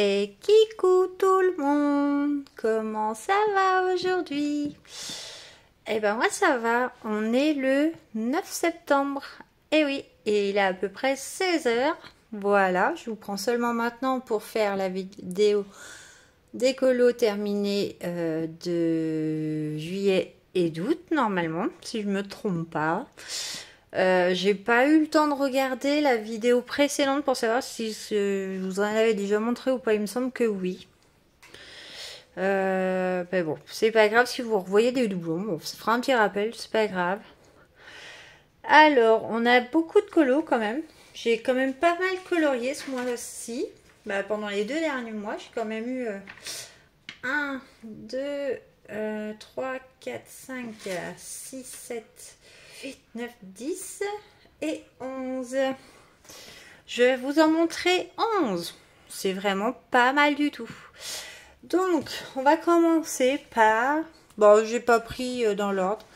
Et coucou tout le monde, comment ça va aujourd'hui? Eh ben moi ça va, on est le 9 septembre. Et oui, et il est à peu près 16 h. Voilà, je vous prends seulement maintenant pour faire la vidéo d'écolo terminée de juillet et d'août normalement, si je me trompe pas. J'ai pas eu le temps de regarder la vidéo précédente pour savoir si je vous en avais déjà montré ou pas. Il me semble que oui. Mais bon, c'est pas grave si vous revoyez des doublons. Bon, ça fera un petit rappel, c'est pas grave. Alors, on a beaucoup de colos quand même. J'ai quand même pas mal colorié ce mois-ci. Bah, pendant les 2 derniers mois, j'ai quand même eu 1, 2, 3, 4, 5, 6, 7, 8, 9, 10 et 11. Je vais vous en montrer 11. C'est vraiment pas mal du tout. Donc, on va commencer par... Bon, j'ai pas pris dans l'ordre.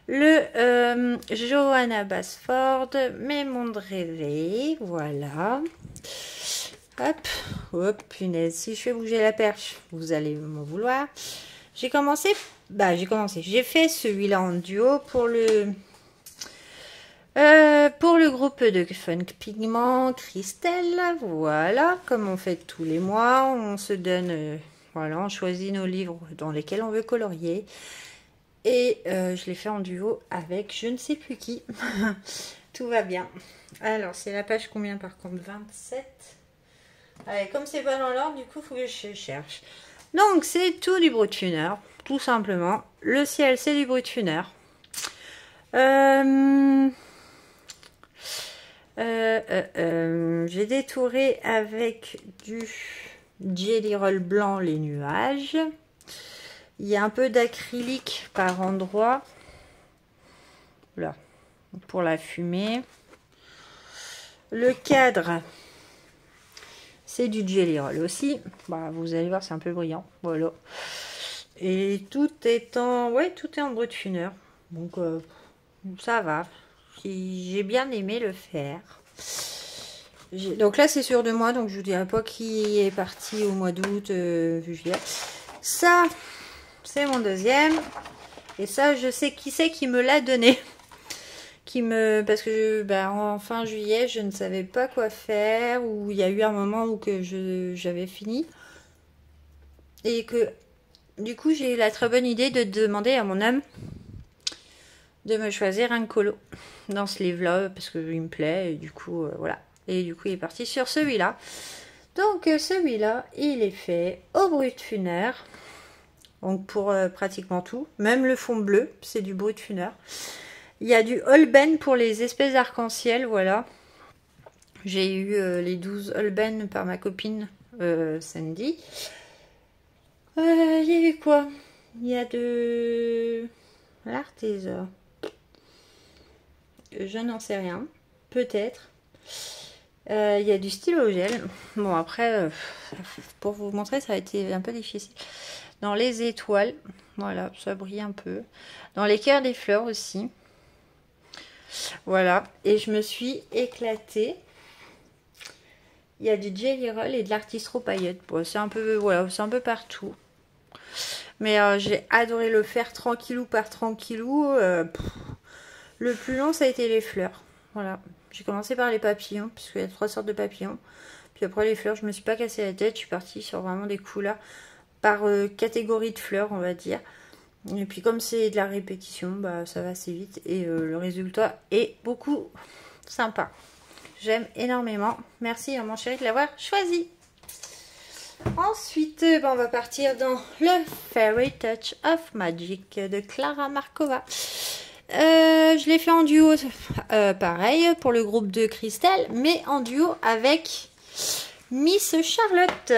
Le Johanna Basford, mes mondes rêvés. Voilà. Hop, hop, punaise. Si je fais bouger la perche, vous allez m'en vouloir. J'ai commencé... J'ai fait celui-là en duo pour le groupe de Funk Pigment Christelle. Voilà, comme on fait tous les mois, on se donne... voilà, on choisit nos livres dans lesquels on veut colorier. Et je l'ai fait en duo avec je ne sais plus qui. Tout va bien. Alors, c'est la page combien par contre? 27. Allez, comme c'est pas dans l'ordre, du coup, il faut que je cherche. Donc, c'est tout du Brutfuner, tout simplement. Le ciel, c'est du Brutfuner. J'ai détouré avec du Jelly Roll blanc les nuages. Il y a un peu d'acrylique par endroit. Là, pour la fumée. Le cadre, c'est du Jelly Roll aussi. Bah, vous allez voir, c'est un peu brillant. Voilà. Et tout est en... ouais, tout est en Brutfuner. Donc, ça va. J'ai bien aimé le faire. Donc là, c'est sur 2 mois. Donc, je vous dirai pas qui est parti au mois d'août, juillet. Ça... c'est mon deuxième. Et ça, je sais qui c'est qui me l'a donné. Parce que en fin juillet, je ne savais pas quoi faire. Ou il y a eu un moment où j'avais fini. Et que du coup, j'ai eu la très bonne idée de demander à mon homme de me choisir un colo dans ce livre-là. Parce qu'il me plaît. Et du coup, voilà. Et du coup, il est parti sur celui-là. Donc, celui-là, il est fait au Brutfuner. Donc pour pratiquement tout, même le fond bleu, c'est du Brutfuner. Il y a du Holben pour les espèces arc-en-ciel, voilà. J'ai eu les 12 Holben par ma copine Sandy. Il y a eu quoi? Il y a de l'Arteza. Je n'en sais rien. Peut-être. Il y a du stylo gel. Bon après, pour vous montrer, ça a été un peu difficile. Dans les étoiles, voilà, ça brille un peu. Dans les cœurs des fleurs aussi. Voilà, et je me suis éclatée. Il y a du Jelly Roll et de l'artistro paillettes. Bon, c'est un peu, voilà, c'est un peu partout. Mais j'ai adoré le faire tranquillou par tranquillou. Le plus long, ça a été les fleurs. Voilà, j'ai commencé par les papillons, puisqu'il y a 3 sortes de papillons. Puis après les fleurs, je me suis pas cassé la tête. Je suis partie sur vraiment des couleurs par catégorie de fleurs, on va dire. Et puis comme c'est de la répétition, bah ça va assez vite et le résultat est beaucoup sympa. J'aime énormément. Merci à mon chéri de l'avoir choisi. Ensuite, on va partir dans le Fairy Touch of Magic de Clara Markova. Je l'ai fait en duo, pareil, pour le groupe de Christelle, mais en duo avec Miss Charlotte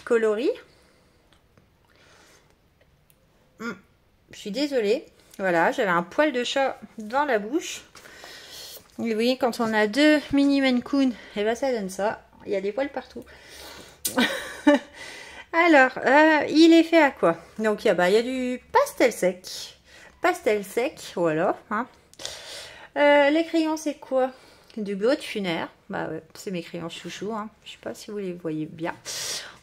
Coloris. Je suis désolée. Voilà, j'avais un poil de chat dans la bouche. Et oui, quand on a 2 mini Maine Coon, et ben ça donne ça. Il y a des poils partout. Alors, il est fait à quoi? Donc, il y a du pastel sec. Pastel sec, voilà. Hein. Les crayons, c'est quoi? Du Brutfuner. Bah ouais, c'est mes crayons chouchous. Hein. Je sais pas si vous les voyez bien.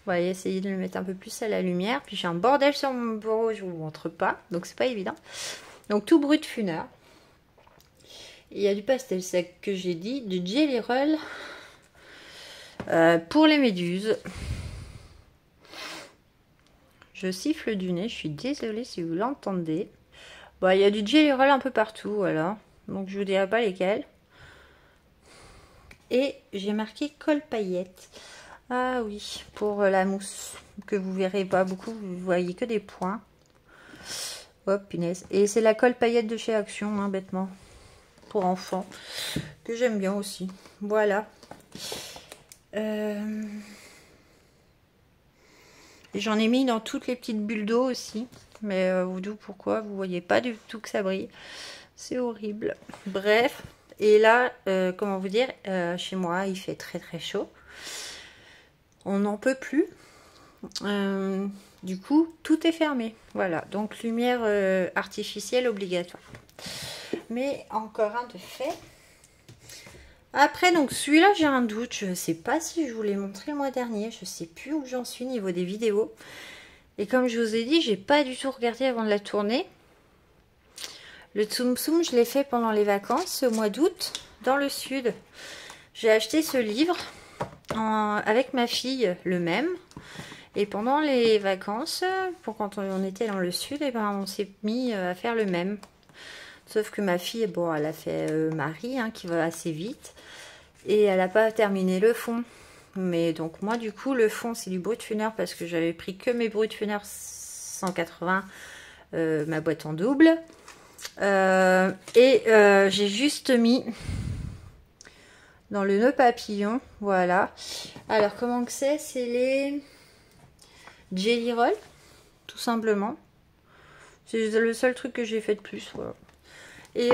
On va essayer de le mettre un peu plus à la lumière. Puis j'ai un bordel sur mon bureau, je vous montre pas, donc c'est pas évident. Donc tout brut funeur. Il y a du pastel sec que j'ai dit, du Jelly Roll pour les méduses. Je siffle du nez, je suis désolée si vous l'entendez. Bon, il y a du Jelly Roll un peu partout, voilà. Donc je vous dirai pas lesquels. Et j'ai marqué colle paillette. Ah oui, pour la mousse, que vous verrez pas beaucoup, vous voyez que des points. Hop, punaise. Et c'est la colle paillette de chez Action, hein, bêtement. Pour enfants, que j'aime bien aussi. Voilà. J'en ai mis dans toutes les petites bulles d'eau aussi. Mais vous dites pourquoi, vous voyez pas du tout que ça brille. C'est horrible. Bref. Et là, comment vous dire, chez moi, il fait très très chaud. On n'en peut plus. Du coup, tout est fermé. Voilà, donc lumière artificielle obligatoire. Mais encore un de fait. Après, donc celui-là, j'ai un doute. Je ne sais pas si je vous l'ai montré le mois dernier. Je ne sais plus où j'en suis au niveau des vidéos. Et comme je vous ai dit, j'ai pas du tout regardé avant de la tourner. Le Tsum Tsum, je l'ai fait pendant les vacances, au mois d'août, dans le sud. J'ai acheté ce livre avec ma fille, le même. Et pendant les vacances, pour quand on était dans le sud, et ben, on s'est mis à faire le même. Sauf que ma fille, bon, elle a fait Marie, hein, qui va assez vite. Et elle n'a pas terminé le fond. Mais donc moi, du coup, le fond, c'est du brut funeur parce que j'avais pris que mes brut funeur 180, ma boîte en double. J'ai juste mis dans le nœud papillon, voilà. Alors, comment que c'est? C'est les Jelly Roll, tout simplement. C'est le seul truc que j'ai fait de plus, voilà. Et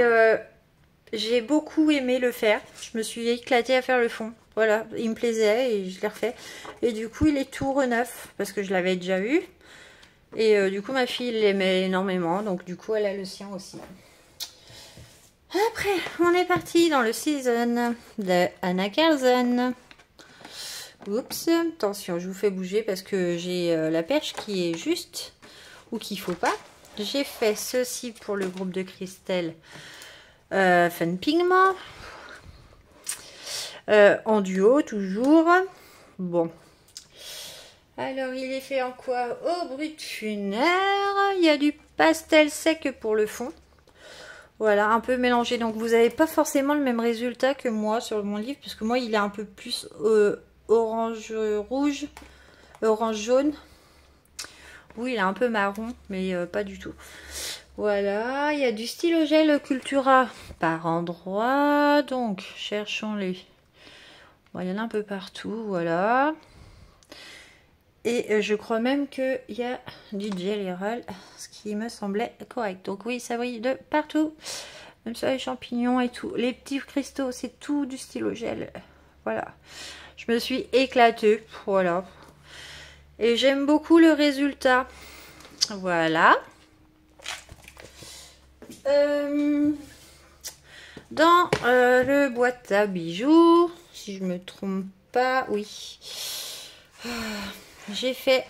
j'ai beaucoup aimé le faire. Je me suis éclatée à faire le fond. Voilà, il me plaisait et je l'ai refait. Et du coup, il est tout reneuf parce que je l'avais déjà eu. Et du coup, ma fille l'aimait énormément. Donc, du coup, elle a le sien aussi. Après, on est parti dans le season de Anna Carlson. Oups, attention, je vous fais bouger parce que j'ai la perche qui est juste ou qu'il faut pas. J'ai fait ceci pour le groupe de Christelle Fun Pigment. En duo, toujours. Bon. Alors, il est fait en quoi? Au brut funère. Il y a du pastel sec pour le fond. Voilà, un peu mélangé. Donc, vous n'avez pas forcément le même résultat que moi sur mon livre. Puisque moi, il est un peu plus orange rouge, orange jaune. Oui, il est un peu marron, mais pas du tout. Voilà, il y a du stylo gel Cultura par endroit. Donc, cherchons-les. Bon, il y en a un peu partout, voilà. Et je crois même qu'il y a du Jelly Roll, ce qui me semblait correct. Donc oui, ça brille de partout. Même sur les champignons et tout. Les petits cristaux, c'est tout du stylo gel. Voilà. Je me suis éclatée. Voilà. Et j'aime beaucoup le résultat. Voilà. Dans le boîte à bijoux, si je me trompe pas, oui. J'ai fait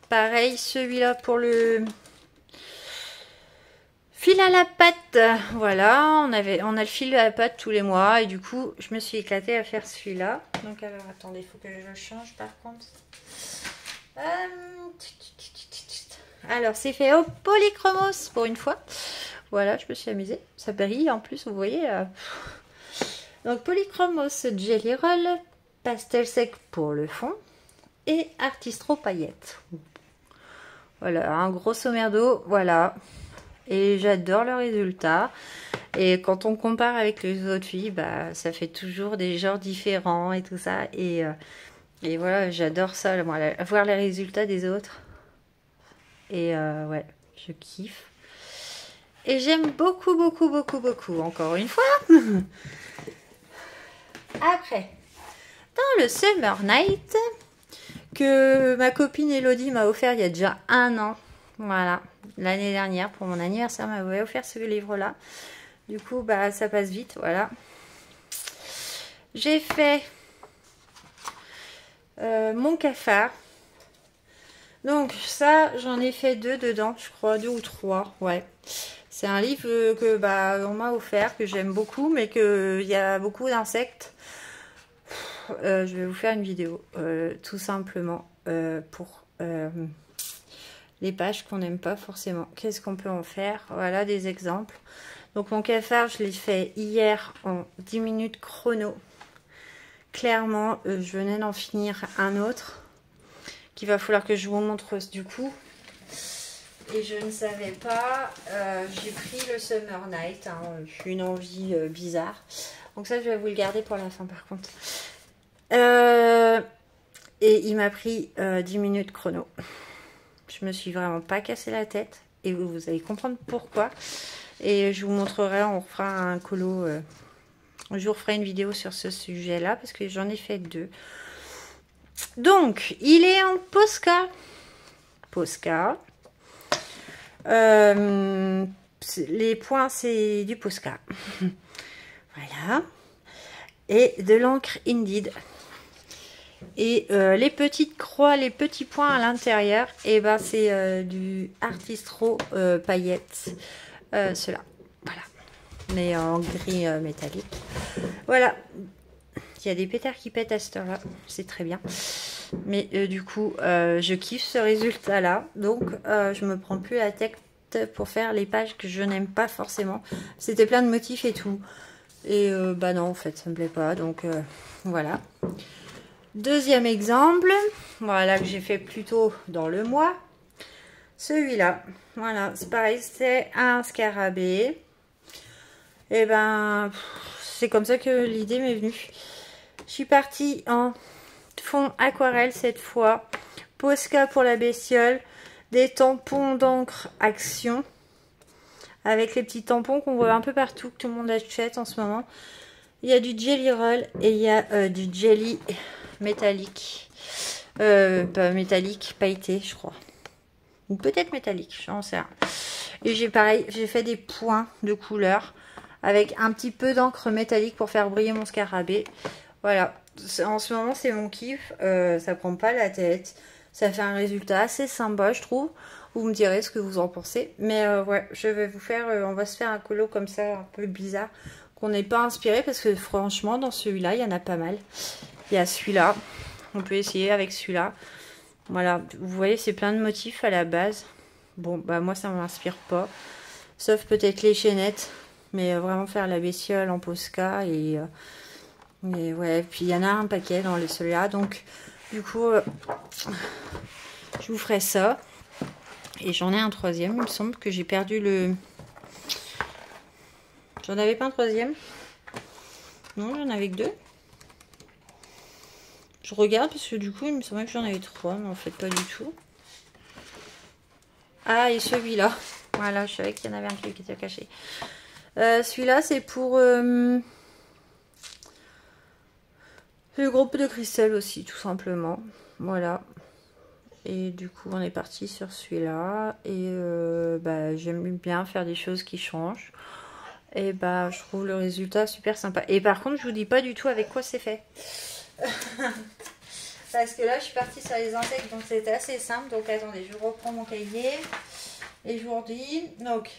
pareil, celui-là pour le fil à la pâte. Voilà, on a le fil à la pâte tous les mois et du coup, je me suis éclatée à faire celui-là. Donc alors, attendez, il faut que je le change par contre. Alors, c'est fait au polychromos pour une fois. Voilà, je me suis amusée. Ça brille en plus, vous voyez. Donc, polychromos Jelly Roll, pastel sec pour le fond et artistro paillettes. Voilà, un grosso merdo, voilà. Et j'adore le résultat. Et quand on compare avec les autres filles, bah, ça fait toujours des genres différents et tout ça. Et voilà, j'adore ça, moi, voir les résultats des autres. Et ouais, je kiffe. Et j'aime beaucoup, beaucoup, beaucoup, beaucoup, encore une fois. Après, dans le Summer Night, que ma copine Elodie m'a offert il y a déjà 1 an. Voilà, l'année dernière, pour mon anniversaire, m'avait offert ce livre-là. Du coup, bah, ça passe vite, voilà. J'ai fait mon cafard. Donc ça, j'en ai fait 2 dedans, je crois, 2 ou 3, ouais. C'est un livre que bah, on m'a offert, que j'aime beaucoup, mais qu'il y a beaucoup d'insectes. Je vais vous faire une vidéo, tout simplement, pour les pages qu'on n'aime pas forcément. Qu'est-ce qu'on peut en faire? Voilà des exemples. Donc mon cafard, je l'ai fait hier en 10 minutes chrono. Clairement, je venais d'en finir un autre qu'il va falloir que je vous montre du coup. Et je ne savais pas, j'ai pris le Summer Night, hein, une envie bizarre. Donc ça, je vais vous le garder pour la fin par contre. Et il m'a pris 10 minutes chrono. Je me suis vraiment pas cassé la tête. Et vous allez comprendre pourquoi. Et je vous montrerai, on fera un colo. Je vous referai une vidéo sur ce sujet-là parce que j'en ai fait 2. Donc, il est en Posca. Posca. Les points, c'est du Posca. Voilà. Et de l'encre Indeed. Et les petites croix, les petits points à l'intérieur, et ben c'est du Artistro paillettes. Ceux-là. Voilà. Mais en gris métallique. Voilà. Il y a des pétards qui pètent à cette heure-là. C'est très bien. Mais du coup, je kiffe ce résultat-là. Donc, je me prends plus la tête pour faire les pages que je n'aime pas forcément. C'était plein de motifs et tout. Et bah non, en fait, ça me plaît pas. Donc, voilà. Deuxième exemple. Voilà, que j'ai fait plus tôt dans le mois. Celui-là. Voilà, c'est pareil. C'est un scarabée. Et ben, c'est comme ça que l'idée m'est venue. Je suis partie en fond aquarelle cette fois. Posca pour la bestiole. Des tampons d'encre Action. Avec les petits tampons qu'on voit un peu partout, que tout le monde achète en ce moment. Il y a du Jelly Roll et il y a du Jelly métallique. Pas métallique, pailleté, je crois. Ou peut-être métallique, j'en sais rien. Et j'ai pareil, j'ai fait des points de couleur. Avec un petit peu d'encre métallique pour faire briller mon scarabée. Voilà, en ce moment c'est mon kiff, ça prend pas la tête, ça fait un résultat assez sympa je trouve. Vous me direz ce que vous en pensez, mais ouais, je vais vous faire, on va se faire un colo comme ça un peu bizarre, qu'on n'est pas inspiré parce que franchement dans celui-là il y en a pas mal. Il y a celui-là, on peut essayer avec celui-là. Voilà, vous voyez c'est plein de motifs à la base. Bon bah moi ça m'inspire pas, sauf peut-être les chaînettes, mais vraiment faire la bestiole en Posca et ouais, puis il y en a un paquet dans les celui-là, donc du coup je vous ferai ça. Et j'en ai un troisième, il me semble que j'ai perdu le... J'en avais pas un troisième? Non, j'en avais que 2. Je regarde parce que du coup il me semblait que j'en avais 3, mais en fait pas du tout. Ah, et celui-là, voilà, je savais qu'il y en avait un qui était caché. Celui-là c'est pour... le groupe de cristal aussi, tout simplement. Voilà. Et du coup, on est parti sur celui-là. Et bah, j'aime bien faire des choses qui changent. Et bah, je trouve le résultat super sympa. Et par contre, je vous dis pas du tout avec quoi c'est fait. Parce que là, je suis partie sur les insectes, donc c'était assez simple. Donc attendez, je reprends mon cahier. Et je vous redis. Donc,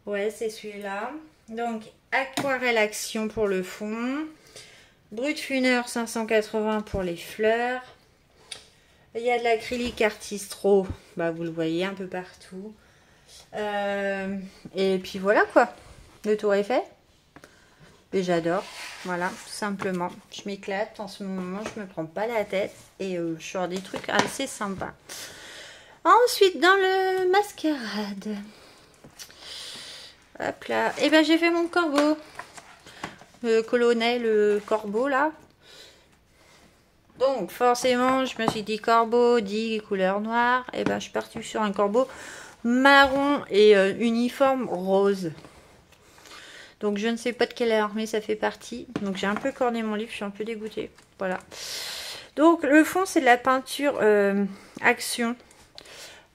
ouais, c'est celui-là. Donc, aquarelle action pour le fond. Brut Funeur 580 pour les fleurs. Il y a de l'acrylique Artistro, bah vous le voyez un peu partout. Et puis voilà quoi, le tour est fait. Et j'adore, voilà, tout simplement. Je m'éclate en ce moment, je me prends pas la tête et je sors des trucs assez sympas. Ensuite, dans le mascarade. Hop là, et ben j'ai fait mon corbeau. Le colonel, le corbeau là. Donc forcément je me suis dit corbeau dit couleur noire, et ben je suis partie sur un corbeau marron et uniforme rose. Donc je ne sais pas de quelle armée ça fait partie. Donc j'ai un peu corné mon livre, je suis un peu dégoûtée. Voilà. Donc le fond c'est de la peinture Action.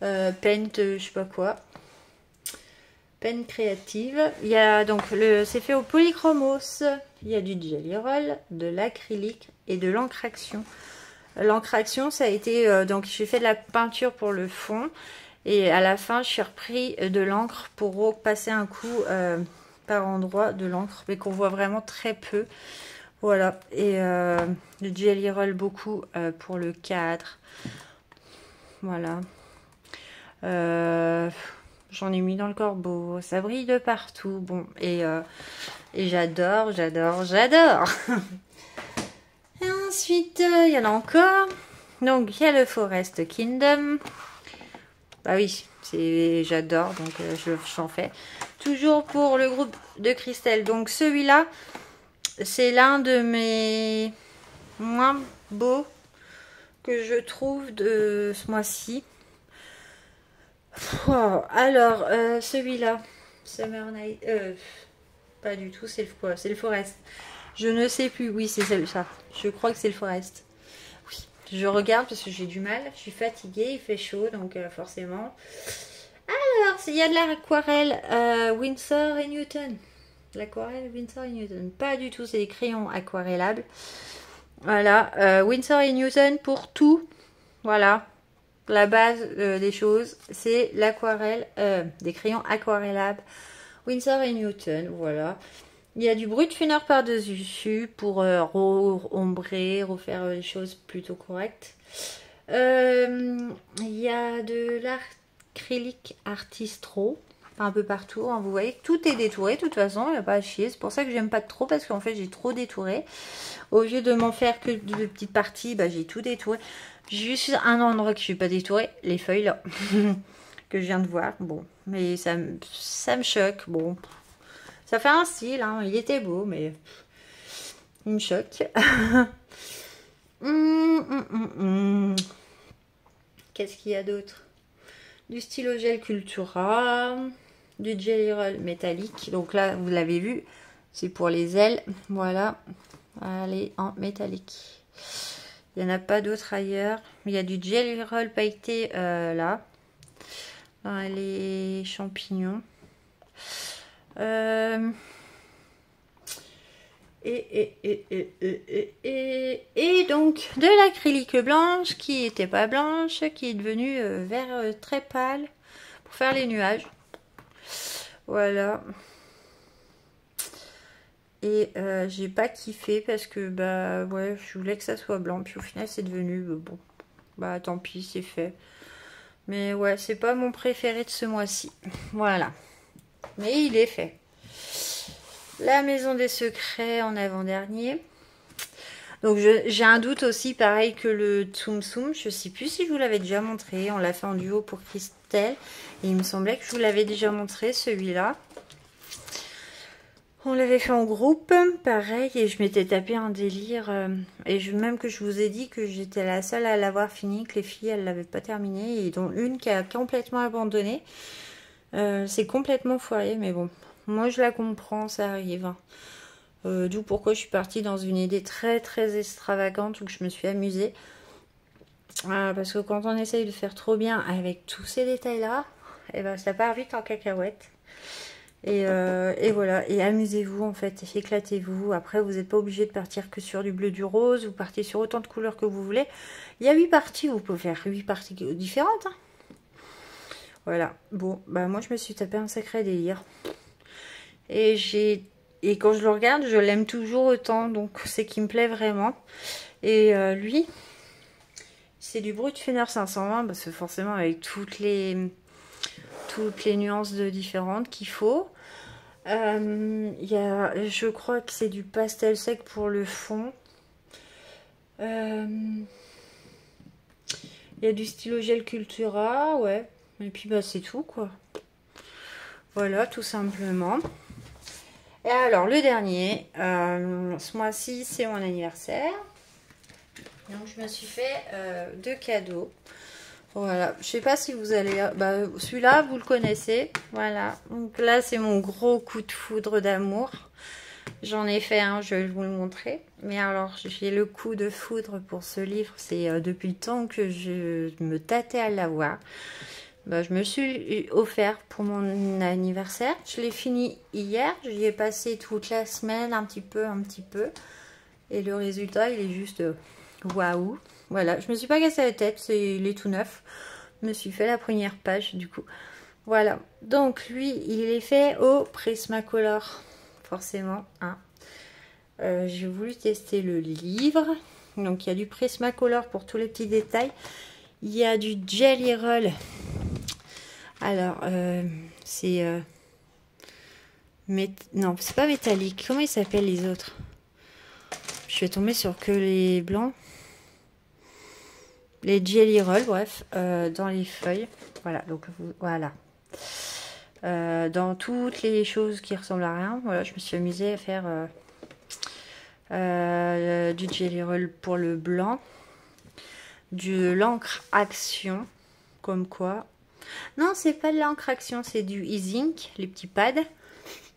Paint je sais pas quoi. Peine créative. Il y a donc c'est fait au polychromos. Il y a du Jelly Roll, de l'acrylique et de l'encre Action. L'encre action, ça a été... donc j'ai fait de la peinture pour le fond. Et à la fin, je suis repris de l'encre pour repasser un coup par endroit de l'encre. Mais qu'on voit vraiment très peu. Voilà. Et le Jelly Roll beaucoup pour le cadre. Voilà. J'en ai mis dans le corbeau. Ça brille de partout. Bon. Et j'adore, j'adore, j'adore. Et ensuite, il y en a encore. Donc, il y a le Forest Kingdom. Bah oui, j'adore, donc j'en fais. Toujours pour le groupe de Christelle. Donc, celui-là, c'est l'un de mes moins beaux que je trouve de ce mois-ci. Wow. Alors, celui-là, Summer Night... pas du tout, c'est le quoi? C'est le Forest. Je ne sais plus. Oui, c'est ça. Je crois que c'est le Forest. Oui, je regarde parce que j'ai du mal. Je suis fatiguée, il fait chaud, donc forcément. Alors, il y a de l'aquarelle Winsor & Newton. L'aquarelle Winsor & Newton. Pas du tout, c'est des crayons aquarellables. Voilà, Winsor & Newton pour tout. Voilà, la base des choses, c'est l'aquarelle, des crayons aquarellables. Winsor & Newton, voilà. Il y a du brut funeur par-dessus pour ombrer, refaire les choses plutôt correctes. Il y a de l'acrylique Artistro, un peu partout. Hein, vous voyez que tout est détouré, de toute façon, il n'y a pas à chier. C'est pour ça que j'aime pas trop, parce qu'en fait, j'ai trop détouré. Au lieu de m'en faire que de petites parties, bah, j'ai tout détouré. Juste un endroit que je n'ai pas détouré, les feuilles là, que je viens de voir. Bon, mais ça me choque. Bon. Ça fait un style, hein. Il était beau, mais il me choque. Qu'est-ce qu'il y a d'autre? Du stylo gel Cultura, du Jelly Roll métallique. Donc là, vous l'avez vu, c'est pour les ailes. Voilà, allez, en métallique. Il n'y en a pas d'autres ailleurs. Il y a du Jelly Roll pailleté là, dans les champignons. Et donc de l'acrylique blanche qui était pas blanche, qui est devenue vert très pâle pour faire les nuages. Voilà. Et j'ai pas kiffé parce que bah ouais, je voulais que ça soit blanc, puis au final c'est devenu bon. Bah tant pis, c'est fait. Mais ouais, c'est pas mon préféré de ce mois-ci. Voilà. Mais il est fait. La maison des secrets en avant-dernier. Donc j'ai un doute aussi, pareil que le Tsum Tsum. Je sais plus si je vous l'avais déjà montré. On l'a fait en duo pour Christelle. Et il me semblait que je vous l'avais déjà montré, celui-là. On l'avait fait en groupe, pareil. Et je m'étais tapé un délire. Et même que je vous ai dit que j'étais la seule à l'avoir fini. Que les filles, elles l'avaient pas terminé. Et dont une qui a complètement abandonné. C'est complètement foiré, mais bon, moi je la comprends, ça arrive. Hein. D'où pourquoi je suis partie dans une idée très très extravagante où je me suis amusée. Parce que quand on essaye de faire trop bien avec tous ces détails-là, et ben ça part vite en cacahuète. Et voilà, et amusez-vous en fait, éclatez-vous. Après, vous n'êtes pas obligé de partir que sur du bleu, du rose, vous partez sur autant de couleurs que vous voulez. Il y a 8 parties, vous pouvez faire 8 parties différentes. Hein. Voilà, bon, bah moi je me suis tapé un sacré délire. Et quand je le regarde, je l'aime toujours autant, donc c'est qui me plaît vraiment. Et lui, c'est du Brut Funeur 520, parce que forcément avec toutes les nuances différentes qu'il faut. Je crois que c'est du pastel sec pour le fond. Il y a du stylo gel Cultura, ouais. Et puis bah c'est tout quoi. Voilà, tout simplement. Et alors le dernier, ce mois-ci c'est mon anniversaire. Donc je me suis fait 2 cadeaux. Voilà, je sais pas si vous allez... Bah, celui-là vous le connaissez. Voilà, donc là c'est mon gros coup de foudre d'amour. J'en ai fait un, je vais vous le montrer. Mais alors j'ai le coup de foudre pour ce livre. C'est depuis le temps que je me tâtais à l'avoir. Bah, je me suis offert pour mon anniversaire. Je l'ai fini hier. J'y ai passé toute la semaine, un petit peu. Et le résultat, il est juste Waouh. Voilà, je me suis pas cassé la tête, il est tout neuf. Je me suis fait la première page du coup. Voilà, donc lui, il est fait au Prismacolor, forcément. Hein. J'ai voulu tester le livre. Donc il y a du Prismacolor pour tous les petits détails. Il y a du Jelly Roll. Alors, c'est... non, c'est pas métallique. Comment ils s'appellent les autres? Je vais tomber sur que les blancs. Les Jelly Roll, bref, dans les feuilles. Voilà, donc voilà. Dans toutes les choses qui ressemblent à rien. Voilà, je me suis amusée à faire du Jelly Roll pour le blanc. De l'encre action. Comme quoi. Non, c'est pas de l'encre action, c'est du e-zinc, les petits pads.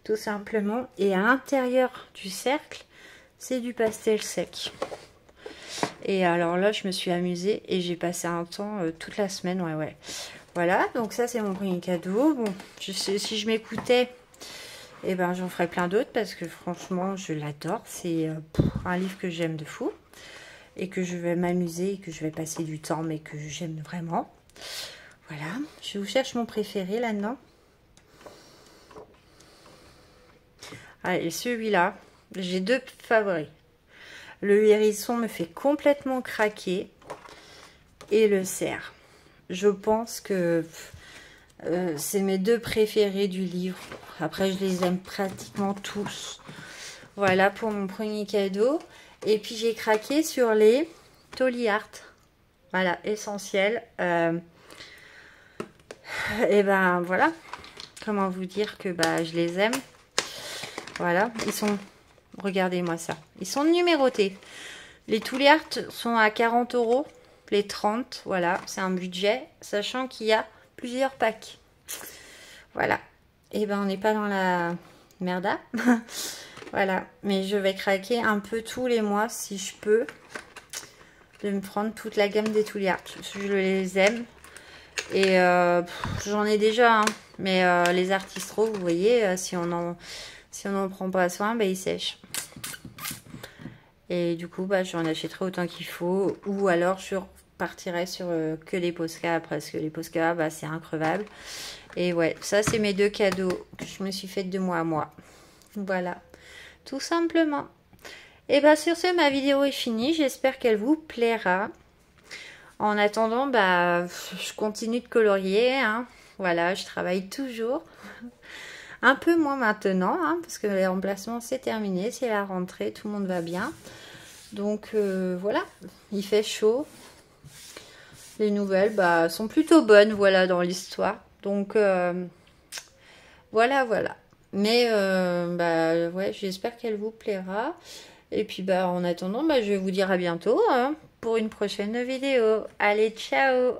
Tout simplement. Et à l'intérieur du cercle, c'est du pastel sec. Et alors là, je me suis amusée et j'ai passé un temps toute la semaine. Ouais. Voilà, donc ça, c'est mon premier cadeau. Bon, si je m'écoutais, eh ben, j'en ferais plein d'autres parce que franchement, je l'adore. C'est un livre que j'aime de fou et que je vais m'amuser et que je vais passer du temps, mais que j'aime vraiment. Voilà, je vous cherche mon préféré là-dedans. Allez, celui-là, j'ai deux favoris. Le hérisson me fait complètement craquer et le cerf. Je pense que c'est mes deux préférés du livre. Après, je les aime pratiquement tous. Voilà pour mon premier cadeau. Et puis, j'ai craqué sur les Tolly Art. Voilà, essentiel. Et ben voilà. Comment vous dire que je les aime. Voilà, ils sont... Regardez-moi ça. Ils sont numérotés. Les Tolly Art sont à 40 €. Les 30, voilà, c'est un budget. Sachant qu'il y a plusieurs packs. Voilà. Et ben on n'est pas dans la merda. Voilà. Mais je vais craquer un peu tous les mois si je peux. De me prendre toute la gamme des Tolly Art. Je les aime. Et j'en ai déjà. Hein. Mais les Artistro, vous voyez, si on n'en prend pas soin, ils sèchent. Et du coup, j'en achèterai autant qu'il faut. Ou alors, je partirai sur que les Posca. Parce que les Posca, c'est increvable. Et ouais, ça, c'est mes deux cadeaux que je me suis fait de moi à moi. Voilà. Tout simplement. Et sur ce, ma vidéo est finie. J'espère qu'elle vous plaira. En attendant, je continue de colorier. Hein. Voilà, je travaille toujours. Un peu moins maintenant, hein, parce que les remplacements, c'est terminé. C'est la rentrée, tout le monde va bien. Donc, voilà, il fait chaud. Les nouvelles, sont plutôt bonnes, voilà, dans l'histoire. Donc, voilà. Mais, ouais, j'espère qu'elle vous plaira. Et puis, en attendant, je vais vous dire à bientôt, hein, pour une prochaine vidéo. Allez, ciao!